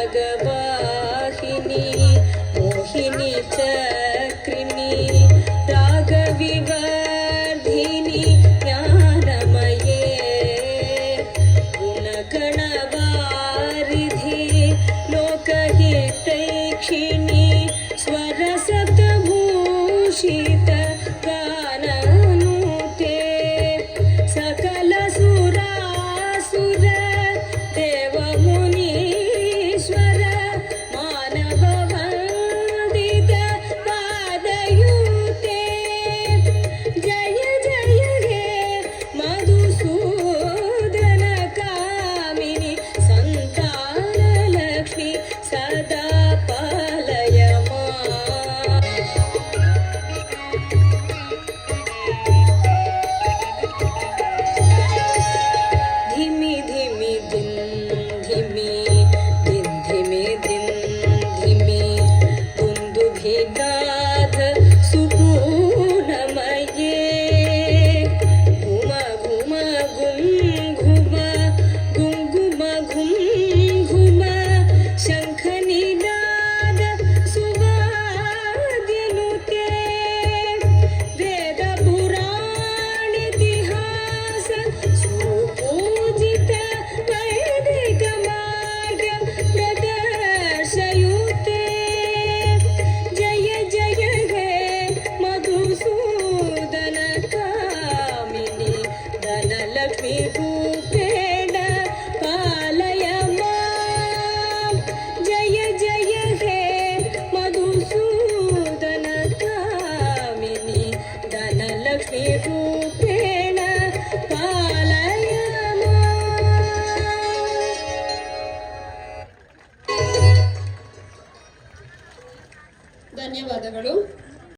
खगवाहिनी मोहिनी चक्रिणी रागविवर्धिनी ज्ञानमये गुणगणवारिधि लोकहितैक्षिणी स्वरसप्तभूषित गाननुते सकल सुरासुर देवमुनीश्वर मानव वन्दित पादयुते जय जय हे मधुसूदन कामिनि संतान लक्ष्मी सदा पालय माम्। धिमि धिमि दिन धिमि दिन धिमि दिन धिमि दुन्दुभिनाद सुपूर्णमये घुम घुम गुं घुम गुं घुम घुम शङ्खनिनाद सुवाद्यनुते वेद पुराणेतिहास सुपूजित वैदिक मार्ग प्रदर्शयुते जय जय हे मधुसूदन कामिनि धनलक्ष्मी रूपेण पालय माम्। जय जय हे मधुसूदन कामिनि धनलक्ष्मी रूपेण पालय माम्। ಧನ್ಯವಾದಗಳು.